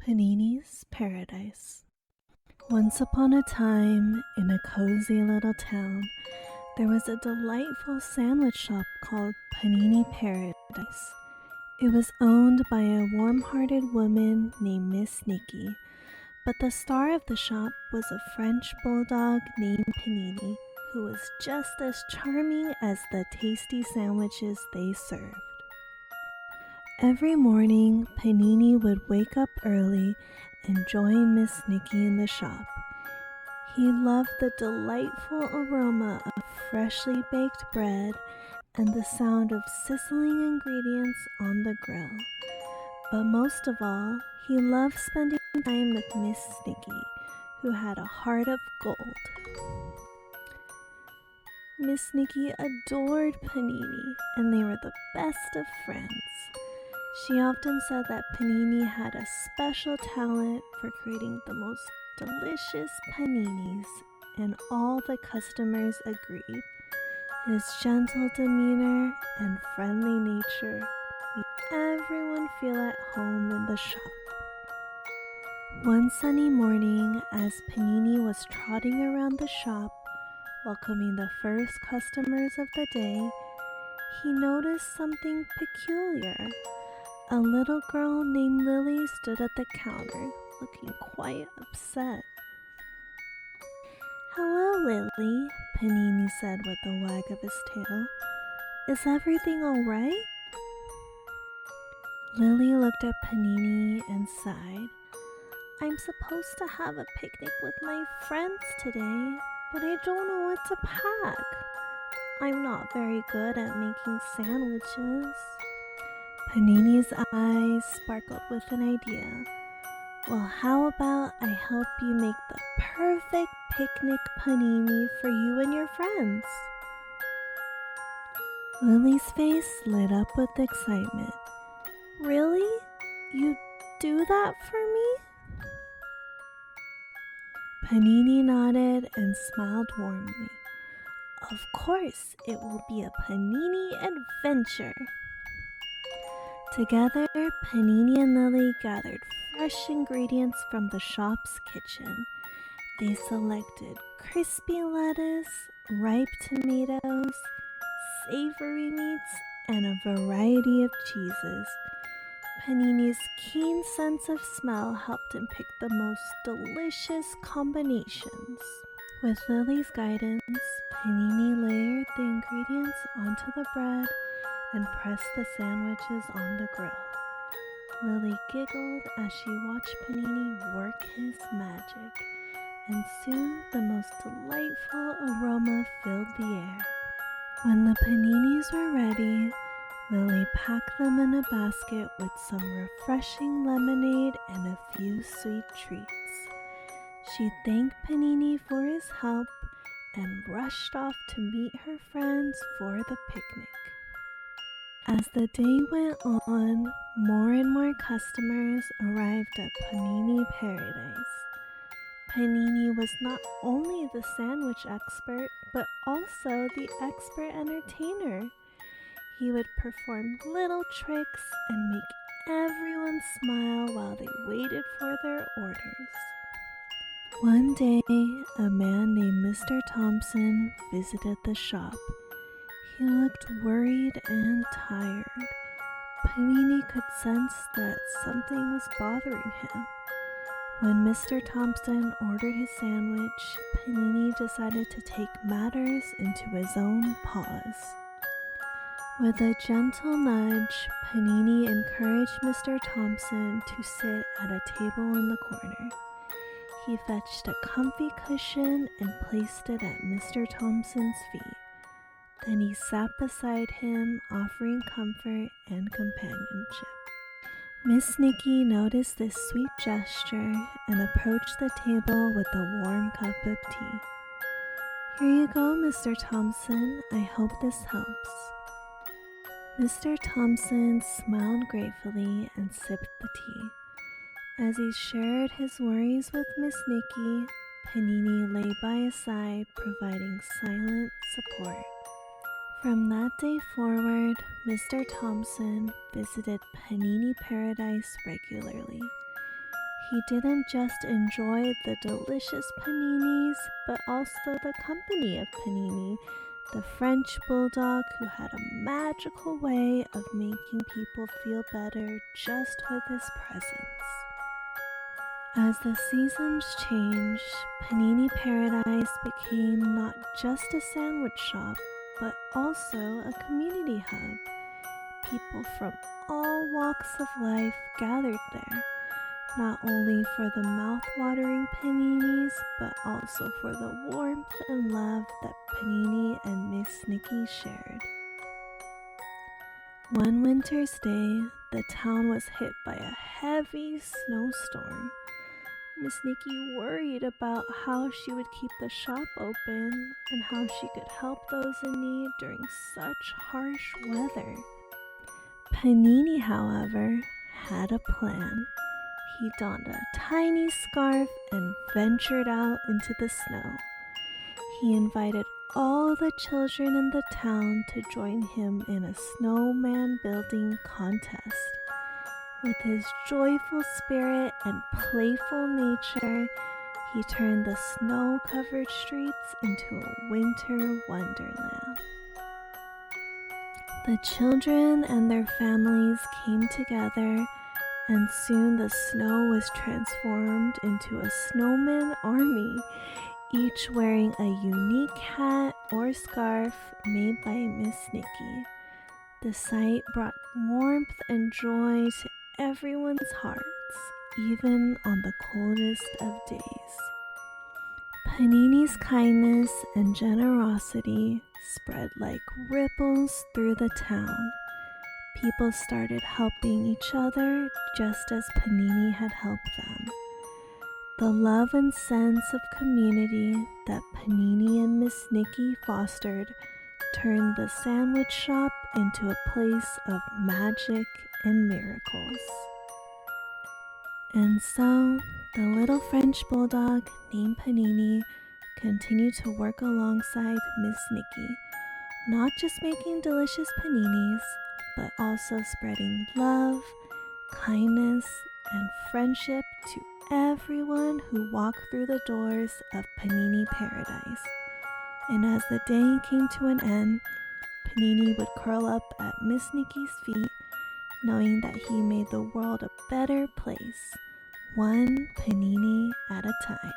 Panini's Paradise. Once upon a time, in a cozy little town, there was a delightful sandwich shop called Panini Paradise. It was owned by a warm-hearted woman named Miss Niki, but the star of the shop was a French Bulldog named Panini, who was just as charming as the tasty sandwiches they served. Every morning, Panini would wake up early and join Miss Niki in the shop. He loved the delightful aroma of freshly baked bread and the sound of sizzling ingredients on the grill. But most of all, he loved spending time with Miss Niki, who had a heart of gold. Miss Niki adored Panini, and they were the best of friends. She often said that Panini had a special talent for creating the most delicious paninis, and all the customers agreed. His gentle demeanor and friendly nature made everyone feel at home in the shop. One sunny morning, as Panini was trotting around the shop, welcoming the first customers of the day, he noticed something peculiar. A little girl named Lily stood at the counter, looking quite upset. "Hello, Lily," Panini said with a wag of his tail. "Is everything all right?" Lily looked at Panini and sighed. "I'm supposed to have a picnic with my friends today, but I don't know what to pack. I'm not very good at making sandwiches." Panini's eyes sparkled with an idea. "Well, how about I help you make the perfect picnic panini for you and your friends?" Lily's face lit up with excitement. "Really? You do that for me?" Panini nodded and smiled warmly. "Of course, it will be a panini adventure." Together, Panini and Lily gathered fresh ingredients from the shop's kitchen. They selected crispy lettuce, ripe tomatoes, savory meats, and a variety of cheeses. Panini's keen sense of smell helped him pick the most delicious combinations. With Lily's guidance, Panini layered the ingredients onto the bread and pressed the sandwiches on the grill. Lily giggled as she watched Panini work his magic, and soon the most delightful aroma filled the air. When the paninis were ready, Lily packed them in a basket with some refreshing lemonade and a few sweet treats. She thanked Panini for his help and rushed off to meet her friends for the picnic. As the day went on, more and more customers arrived at Panini Paradise. Panini was not only the sandwich expert, but also the expert entertainer. He would perform little tricks and make everyone smile while they waited for their orders. One day, a man named Mr. Thompson visited the shop. He looked worried and tired. Panini could sense that something was bothering him. When Mr. Thompson ordered his sandwich, Panini decided to take matters into his own paws. With a gentle nudge, Panini encouraged Mr. Thompson to sit at a table in the corner. He fetched a comfy cushion and placed it at Mr. Thompson's feet. Then he sat beside him, offering comfort and companionship. Miss Niki noticed this sweet gesture and approached the table with a warm cup of tea. "Here you go, Mr. Thompson. I hope this helps." Mr. Thompson smiled gratefully and sipped the tea. As he shared his worries with Miss Niki, Panini lay by his side, providing silent support. From that day forward, Mr. Thompson visited Panini Paradise regularly. He didn't just enjoy the delicious paninis, but also the company of Panini, the French Bulldog who had a magical way of making people feel better just with his presence. As the seasons changed, Panini Paradise became not just a sandwich shop, but also a community hub. People from all walks of life gathered there, not only for the mouth-watering paninis, but also for the warmth and love that Panini and Miss Niki shared. One winter's day, the town was hit by a heavy snowstorm. Miss Niki worried about how she would keep the shop open and how she could help those in need during such harsh weather. Panini, however, had a plan. He donned a tiny scarf and ventured out into the snow. He invited all the children in the town to join him in a snowman building contest. With his joyful spirit and playful nature, he turned the snow-covered streets into a winter wonderland. The children and their families came together, and soon the snow was transformed into a snowman army, each wearing a unique hat or scarf made by Miss Niki. The sight brought warmth and joy to everyone's hearts, even on the coldest of days. Panini's kindness and generosity spread like ripples through the town. People started helping each other just as Panini had helped them. The love and sense of community that Panini and Miss Niki fostered turned the sandwich shop into a place of magic and miracles. And so, the little French Bulldog named Panini continued to work alongside Miss Niki, not just making delicious paninis, but also spreading love, kindness, and friendship to everyone who walked through the doors of Panini Paradise. And as the day came to an end, Panini would curl up at Miss Niki's feet, knowing that he made the world a better place, one panini at a time.